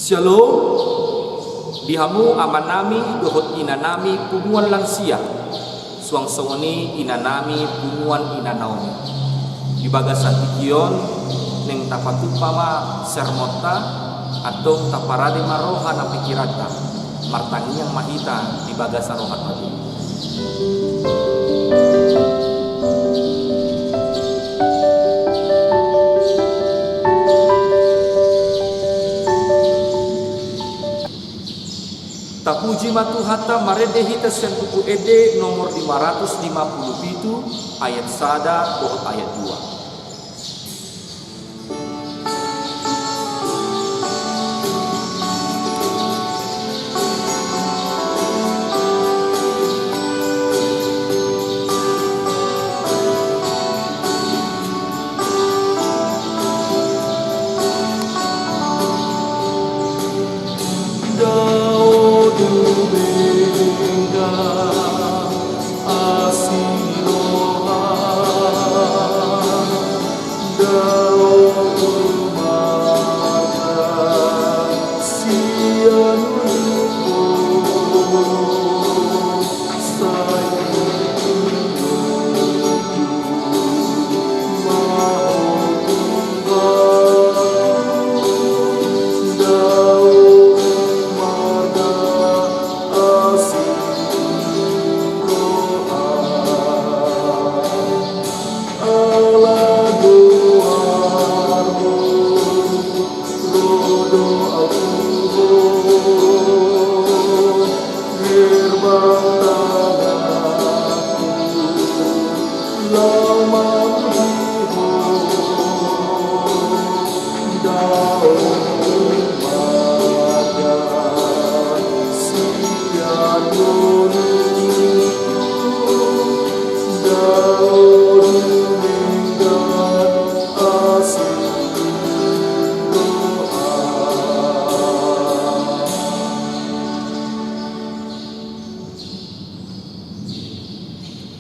Shalom. Dihamu amanami dohot inanami punguan lansia. Suang songoni inanami punguan inanaomi. Di bagasan ikion neng tapatupama sermota atau taparade maroha na pikirata. Martangi yang mahita di bagasan rohat tadi. Tapuji matuhata maredehita sentuku ede nomor 557 ayat sada dohot ayat 2.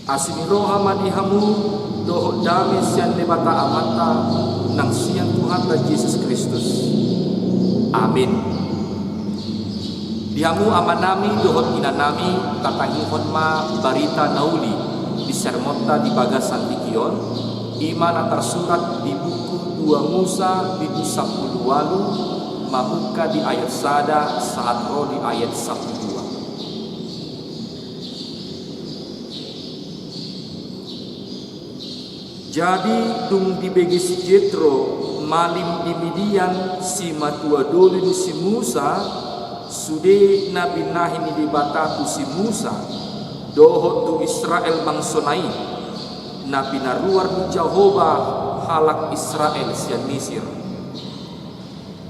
Asimiroha madihamu dohot dame sian lebata amata nang siang Tuhan Yesus Kristus. Amin. Dihamu amanami dohot inanami tatangihon ma barita nauli di sermota di bagasan dikion iman antar surat di buku 2 Musa di 10 mamuka di ayat sada saat roh di ayat 1. Jadi dung di begi si Jetro malim di Midian si matua doli di si Musa sude nabi nahin di batatu si Musa dohot tu Israel bangsonai nabi naruar di Jehovah halak Israel sian Mesir.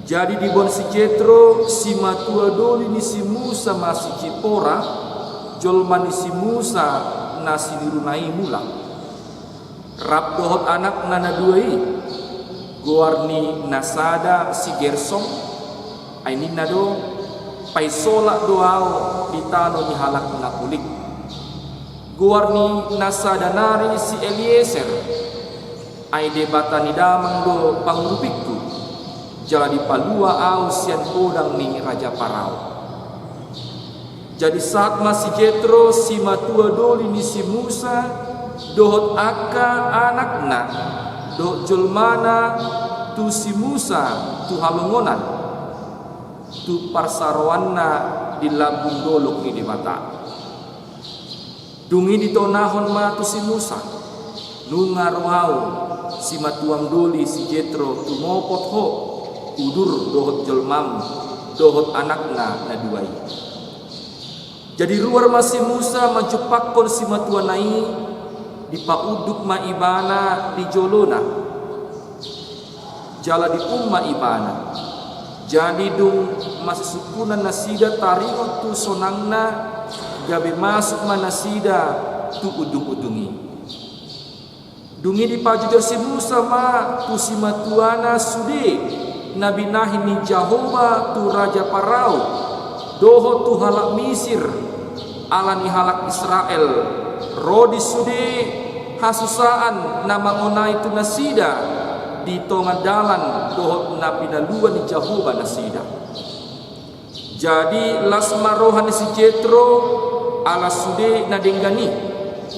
Jadi di bon si Jetro si matua doli di si Musa masih Cipora jolman di si Musa nasi dirunai mulang. Rab dohot anak nana duai guarni nasada si Gersom ainin nado paisola doao ditano ni halak na kulik guarni nasada nari si Eliezer aide batani damang do pangurupikku jala di palua au sian podang ni Raja Parao. Jadi saat masih Jetro si matua doli ni si Musa dohot aka anakna dohot julmana tu si Musa tu halungonan tu parsaroanna di labung dolok ini mata dungi ditonahon ma tu si Musa nungaruhau si matuang doli si Jetro tu mopot ho udur dohot julmam dohot anakna na duai. Jadi ruar masih Musa mencepakkan si matua nai di pauduk ma ibana di jolona jala di umma ibana. Jadi dung masih sukunan nasida taringot tu sonangna gabe masuk ma nasida tu udung-udungi dungi di pajujur si Musa ma tu si matuana sude nabi nahin ni Jehovah tu Raja Parao doho tu halak Mesir alani halak Israel rodi sude hasusaan nama ona itu nasida di tonga dalan dohot nabi naluan di Jehovah nasida Jadi las marohan si Jetro ala sude na denggani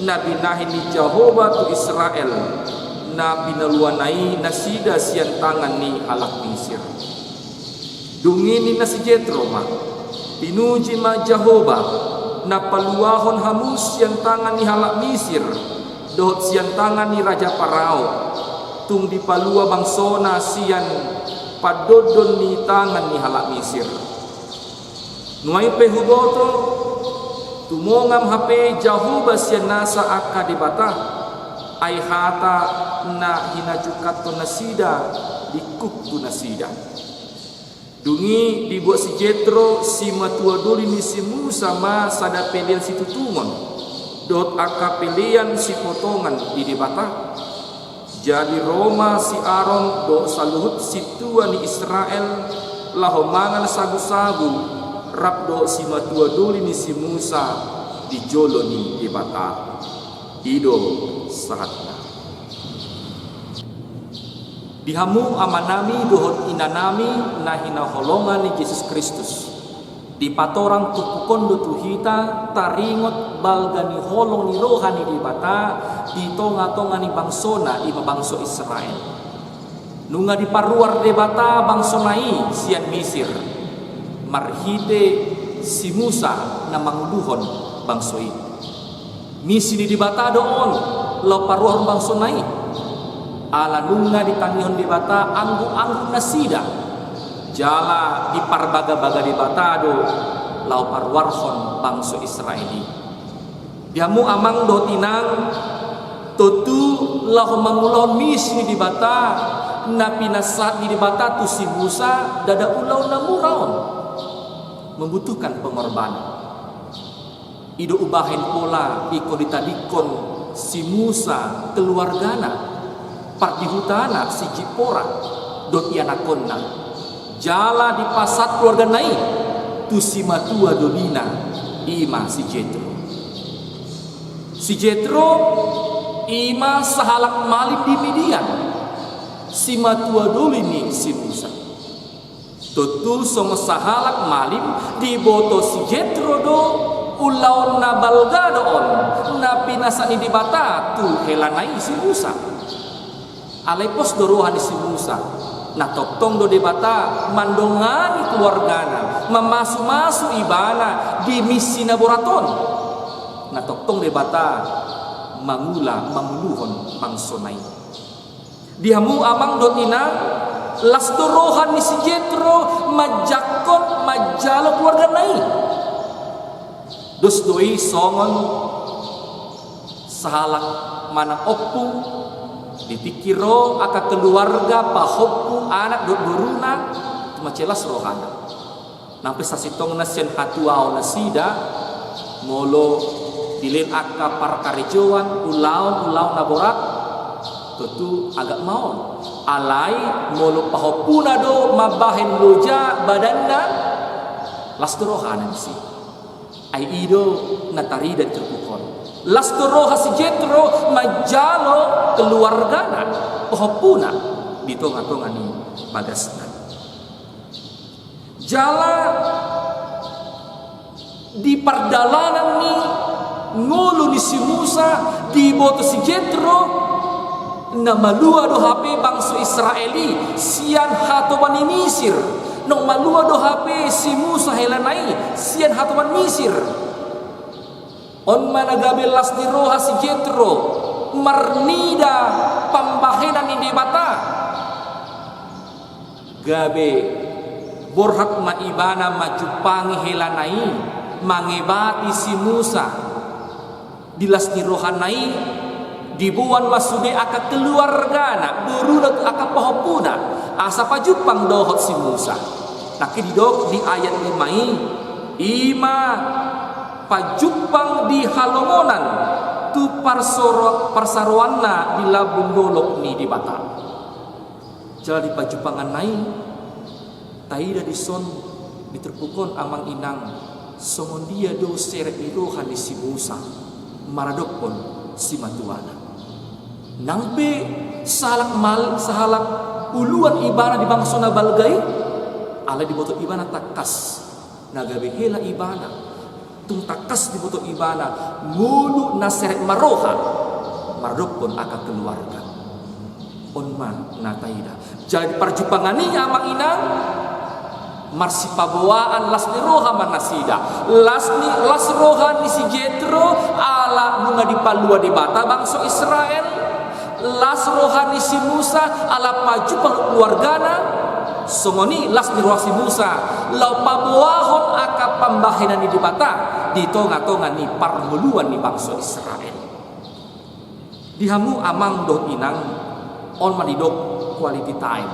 nabi nahi ni Jehovah tu Israel na pinaluanai na sida sian tangan ni halak Misir. Dungini na si Jetro ma pinuji ma Jehovah na paluahon hamus sian tangan ni halak Misir dohot sian tangan ni Raja Parao tung dipalua bangsona sian padodon ni tangan ni halak Misir. Nuai pehuboto tumongam hape Jehovah sian nasa akka di bata ai hata na hinajukato nasida dikuk tu nasida. Dungi dibuat si Jetro si matua doli ni si Musa ma sada pelian si tutungon dot akka pelian si potongan di bata. Jadi Roma si Aaron do saluhut si tua ni Israel lahomangan sagu-sagu rap do si matua doli ni si Musa di jolo ni di bata. Ido sahatna dihamu amanami dohot inanami na hinaholongan ni Yesus Kristus di patorang tupukondo tuhita taringot balgani holong ni rohani di bata di tonga-tonga ni bangsona iba bangso Israel nunga di paruar de bata bangsonai sian Misir marhite si Musa na manguluhon bangso ini misi di bata doon lo paruar bangsonai ala nunga di tangion di bata anggu-anggu nasida jala di parbaga-baga di bata do lau parwarhon bangso Israeli diamu amang do tinang totu lau mangulon misi di bata na pinasat di bata tu si Musa dada ulau na muraon membutuhkan pengorbanan ido ubahin pola iko ditadikon si Musa keluargana part di hutana si Jipora dot ianakonna jala di pasat keluarga nai tu si matua dolina ima si Jetro ima sahalak malib di Midian si matua dolini si Musa tutu songo sahalak malib di boto si Jetro do ulaon na balgadoon na pinasani di bata tu helanai si Musa alepos dorohan si Musa na toktong do debata mandongani keluargana memasu-masu ibana di misi naboraton na toktong debata mangula mamuluhon mangsonai dihamu amang do tinang las dorohan ni si Jetro majakon majalo keluarga nai dos doi songon sahalak manang opung dipikiro aka keluarga pahopku anak dot beruna macelas rohana nampe sasitong na sian hatuao na sida molo dilin aka parkarejoan ulau na borak tutu agak mau alai molo pahopuna do mabahen loja badanna las rohana si ai ido na tarida terpukon las roha si Jetro majalo keluargana pohopuna di tonga-tonga ni bagasna jala di pardalanan ni ngulu ni si Musa di boto si Jetro na malua do hape bangso Israeli sian hatoban ni Misir nong malua do hape si Musa helanai sian hatoban Misir on managabe las di roha si Jetro marnida pambahenan ni debata gabe borhat maibana majupangi helanai mangebati si Musa dilas di rohanai dibuan masude aka keluargana berunat aka pohopuna asa pajupang dohot si Musa taki didok di ayat 5 ima pajupang di halongonan tu parsaroanna di labung dolok ni di bata jadi pajupangan nai taida di son diterpukon amang inang songon dia do seret irohan di si Musa maradokon si matuana nangpe sahalak uluan ibana di bangsona balgai ala di boto ibana takas nagabe hela ibana tung takas di buto ibana ngulu naseret maroha marokon aka keluarga onma nataida jadi perjumpangani amang inang marsi pabawaan las ni roha manasida las roha ni si Jetro ala nunga di palua di bata bangsa Israel las roha ni si Musa ala pajupang keluargana songoni las ni roha si Musa lau pabawahon aka pambahinan ni di bata di tonga-tonga ni parmuluan ni bangsa Israel dihamu amang doh inang on manidok quality time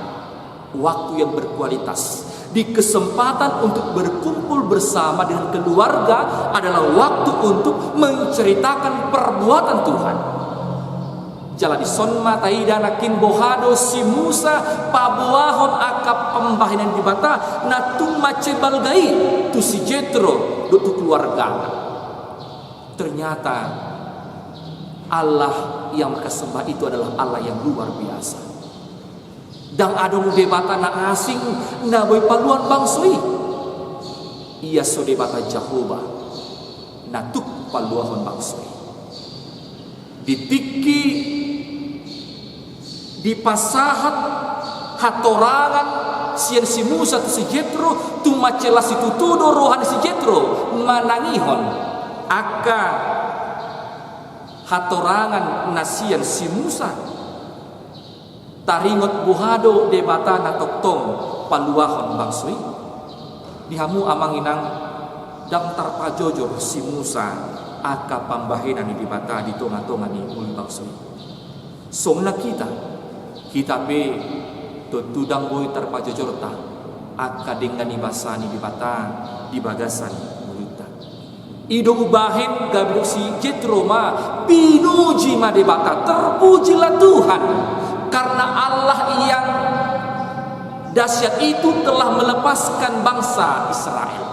waktu yang berkualitas di kesempatan untuk berkumpul bersama dengan keluarga adalah waktu untuk menceritakan perbuatan Tuhan. Jala di sonma taida nakin bohado si Musa pabuahon akap pembahinan di bata natung mace balgai tu si Jetro tu keluarga. Ternyata Allah yang mereka sembah itu adalah Allah yang luar biasa. Dan ada debata na asing na boy paluan bangsui iya so debata Jehovah na tuk paluan bangsui ditiki di pasahat hatorangan sian si Musa tu si Jetro tu macela si tutudo rohan si Jetro manangihon aka hatorangan nasian si Musa taringot buhado debata na toktong paluahon bangsui dihamu amang inang dang tarpajojor si Musa aka pambahinan ni debata di tonga-tonga ni uli bangsui songna kita be tutudang boy tarpajojor ta aka dengan ibasa ni debata di bagasan mulita ido ubahin gabidok si Jetro ma pinuji ma debata terpujilah Tuhan karena Allah yang dahsyat itu telah melepaskan bangsa Israel.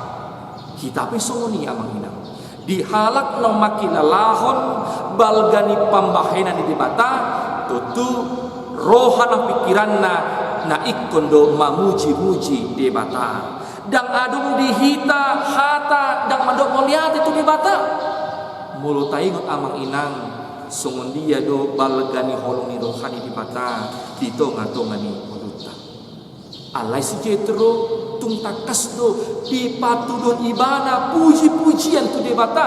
Kita pesoni amang inang dihalak no makina lahon balgani pambahenan di bata tutu rohana pikiranna na ikondo mamuji-muji di bata dang adung dihita hata dang mandok moliat itu di bata mulut taingot amang inang songon dia do balgani holongi rohani di bata di tonga-tonga ni muluta alai si Jetro tung takas do di patudon ibana puji-pujian tu di bata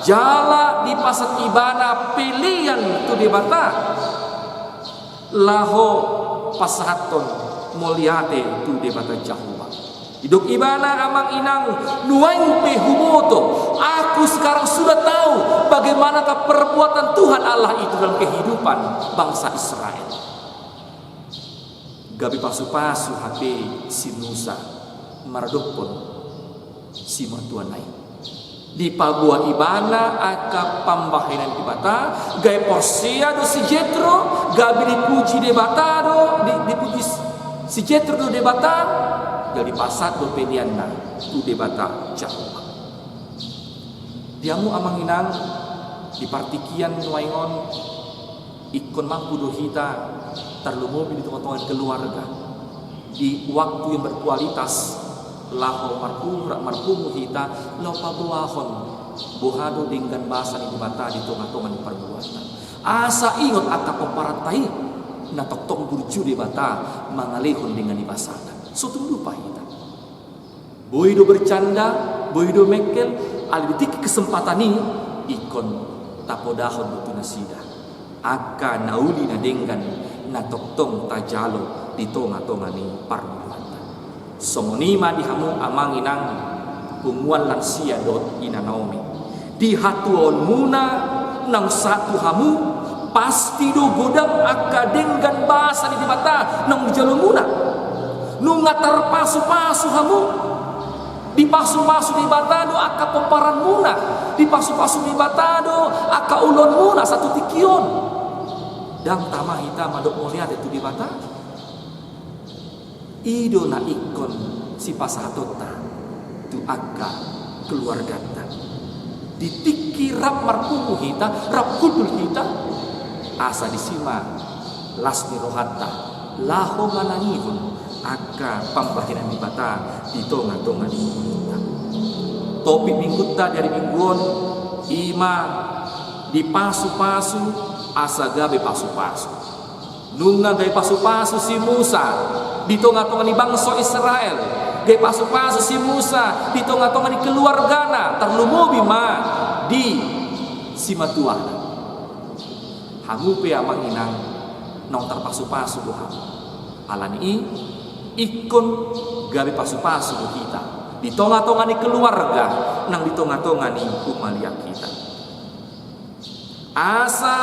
jala di pasat ibana pilihan tu di bata laho pasahaton moliate tu di bata Jehovah hidup ibana amang inang nuain pehumoto aku sekarang sudah tahu bagaimanakah perbuatan Tuhan Allah itu dalam kehidupan bangsa Israel gabi pasu-pasu hati si Musa maradopon si matuanai di pabua ibana aka pambahinan di bata gaya porsia do si Jetro gabi dipuji de bata do dipuji si Jetro do de bata jadi pasat do pedianna tu de bata Jehovah diamu amang inang di partikian nuaingon ikon mampu do hita terlumobi di tengah-tengah keluarga di waktu yang berkualitas laho marhum hita lau pabuahon bohado dengan bahasa di bata di tengah-tengah di perbuatan asa ingot aka pemparatai na toktong burju di bata mangalihon dengan ibasana so lupa hita boido bercanda boido mekel alibitiki kesempatan ini ikon tapodahon butu nasida aka nauli na dengan na toktong tajalo di tonga-tonga ni parbuatan songonima dihamu amang inang umuan lansia dot ina Naomi di hatuon muna nang satu hamu pasti do godam aka dengan bahasa di mata nang jalo muna nunga terpasu-pasu hamu di pasu-pasu di batado aka pemparan muna di pasu-pasu di batado aka ulon muna satu tikion dang tamah hita madok moliat itu di bata ido na ikon si pasatota tu aka keluarga ta ditiki rap marpumu hita rap kudul hita asa disima lasmi rohata laho manangihun aka pambahinan di bata di tonga-tonga di kita topi mingguta dari mingguon ima di pasu-pasu asa gabe pasu-pasu nunga gai pasu-pasu si Musa di tonga-tonga ni bangsa Israel gai pasu-pasu si Musa di tonga-tonga ni keluargana terlumubi ma di simatuana hangupe amang inang nong terpasu-pasu doha alani ikon gabe pasu-pasu kita di tonga-tonga ni keluarga nang di tonga-tonga ni umalia kita asa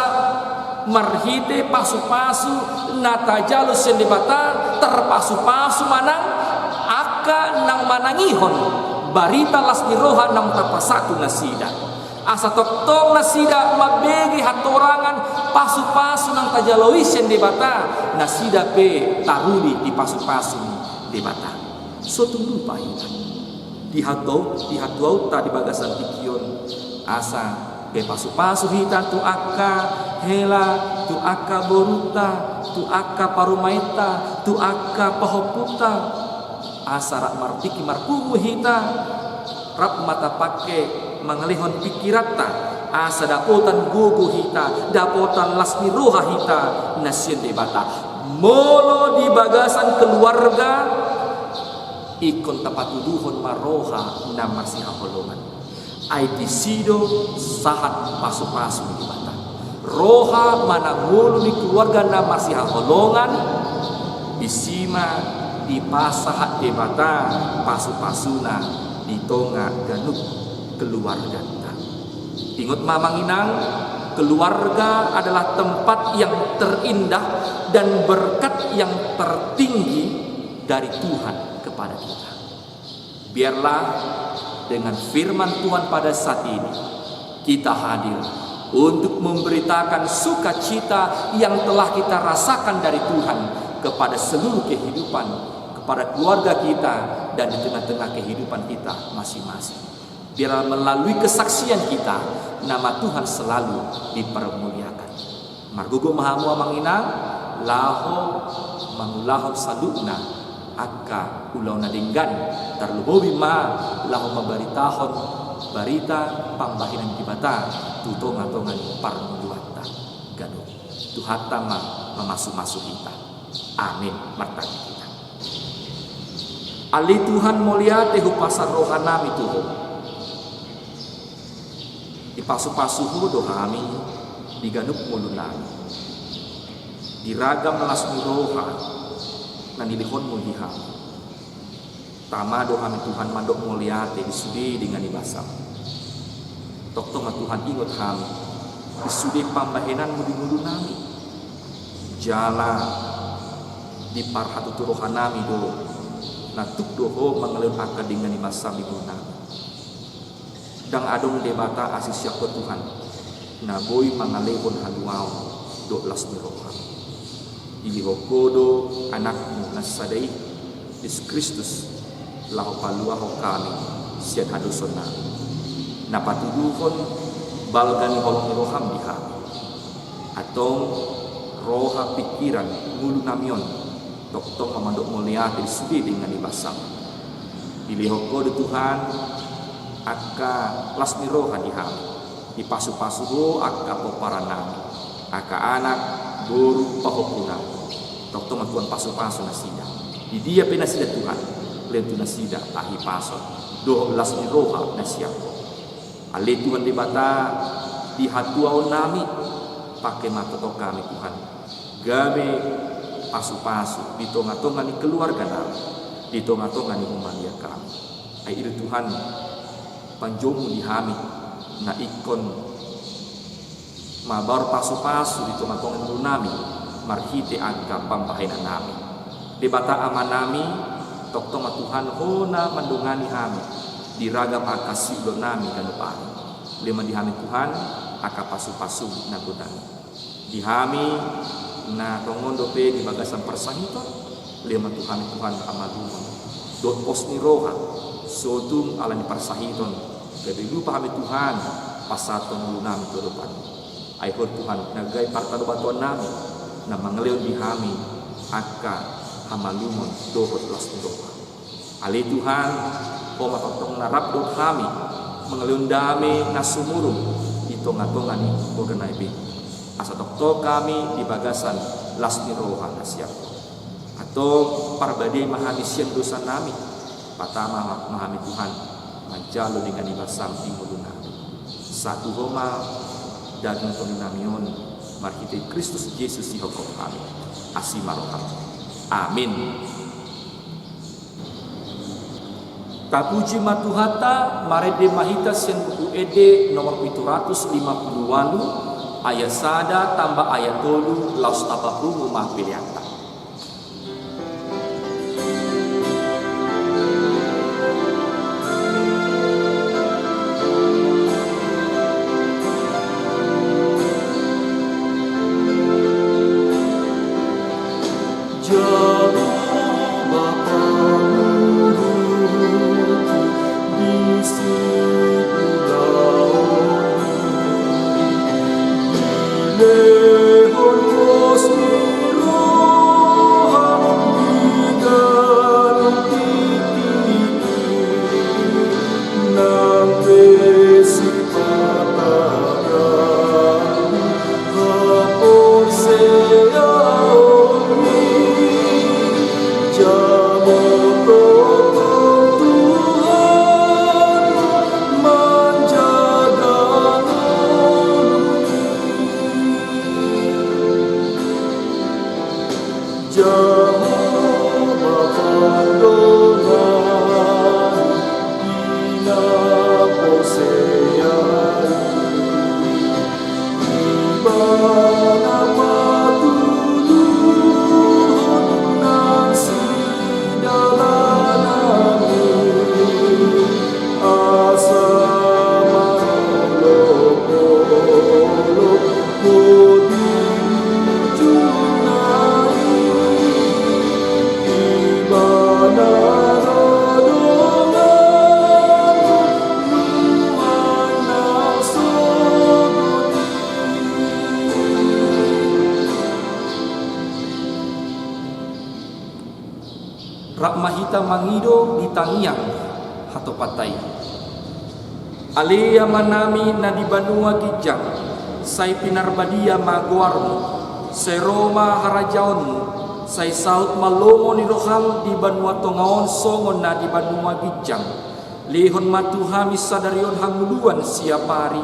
marhite pasu-pasu natajalu sendebata terpasu-pasu manang aka nang manangihon barita lasni roha nang tapasatu nasida asa toktong nasida mabegi hatorangan pasu-pasu nang tajaloi sendebata nasida pe taruli di pasu-pasu debata sotung lupa ita dihatau tadi bagasan tikion asa be pasu-pasu hita tu akka hela tu akka boruta tu akka parumaita tu akka pahoputa asara martiki marpungu hita rap mata pake mangalihon pikirata asa dapotan gugu hita dapotan lasni roha hita nasien debata molo di bagasan keluarga ikon tapatuduhon maroha na masih holongan ai disido sahat pasu-pasu di mata roha manangulu di keluarga na masih holongan isima di pasahat di mata pasu-pasuna di tonga ganuk keluarga ta ingat mamang inang keluarga adalah tempat yang terindah dan berkat yang tertinggi dari Tuhan kepada kita. Biarlah dengan firman Tuhan pada saat ini kita hadir untuk memberitakan sukacita yang telah kita rasakan dari Tuhan kepada seluruh kehidupan, kepada keluarga kita dan di tengah-tengah kehidupan kita masing-masing. Biarlah melalui kesaksian kita nama Tuhan selalu dipermuliakan. Margogo mahamu amanginang laho mangulaho salukna akka ulau nadinggan terlubobi ma lahu mabaritahon barita pambahinan dibata tutonga-tongan parmuduata gado tuhata ma memasuk-masuk kita amin martani kita ali Tuhan mulia tehu pasar rohanami tuho dipasu-pasuhu dohami diganuk mulunami diragam lasmi roha nan dilihon muliha tama dohami Tuhan mandok muliate disudi dengan ibasam toktonga Tuhan ingot kami disudi pambahenan mudi-mudu nami jala di parhatu rohanami do natuk doho mengalir akad dengan ibasam di nami dang adong debata asis yakwa Tuhan naboi mangalehon haluau do lasmi roha ilihokodo anakmu nasadai Yesus Kristus lahu paluaho kami sian hadusona napatuduhon balgani holong roham diha atau roha pikiran ngulu namion toktong mamandok mulia disudi dengan ibasam ilihokodo Tuhan akka lasmi roha diha dipasu-pasu akka poparanami akka anak boru pahopuna toktong Tuhan pasu-pasu nasida di dia penasida Tuhan lentu nasida tahi paso doh lasmi roha nasiako ale Tuhan debata di hatuau nami pakai mata to kami Tuhan gabe pasu-pasu di tonga-tonga ni keluarga nami di tonga-tonga ni umalia kami ai itu Tuhan panjomu di hami na ikon mabar pasu-pasu di tonga-tonga ni nami marhite angka pampahenan nami debata amanami toktong Tuhan hona mandungani hami diragam akasi do nami dan depan lima dihami Tuhan aka pasu-pasu nagunani dihami na tongondo pe di bagasan persahito lima Tuhan amalumon dot posni roha sodung alani persahiton gabe lupa hami Tuhan pasaton lunami do depan aihon Tuhan nagai partado batuan nami na mangeleon dihami aka hamalumon dohot lasni roha ali Tuhan koma totong narap do kami mengelundami nasumurung di tonga-tonga ni bogenai be. Asa dokto kami di bagasan lasni rohan asyap. Atau parbadai mahamisian dosa nami. Patama mahami Tuhan manjalo dengan ibasam timuluna. Satu Roma daging tonunamion marhite Kristus Yesus si hukum kami. Asimaroham. Amin. Tapuji matuhata marede mahita sen buku ede nomor 750 ayat sada tambah ayat 8 laus tabahu rumah pilihan. Rahmahita mangido di tangiang hato patai. Alea manami na di banua gijang, say pinarbadia maguarmu, say Roma harajaonmu, say saut malongo ni roham di banua tongaon songon na di banua gijang. Lihon matuhami sadarion hanguluan siapari,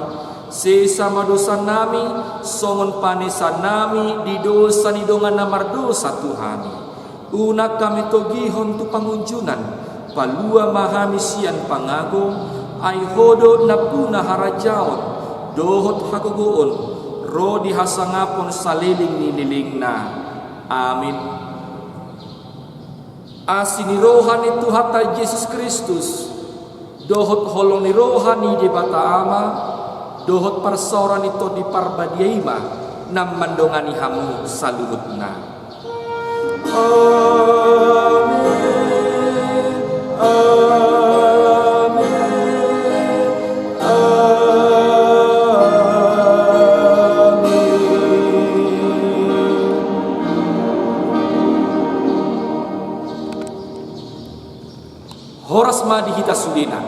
sesama dosa nami, songon panesa nami di dosa ni dongan namar dosa Tuhani. Una kami togihon tu pangunjunan, palua mahamisian pangagong, ay hodo na puna harajaon, dohot hagogoon, ro di hasangapon saliling nililing na. Amin. Asini rohan itu hata Yesus Kristus, dohot holong ni rohani di bata ama, dohot parsoran itu di parbadiaima, nam mandongani hamu salurutna. Amin, amin, amin. Horas ma dihita sudina.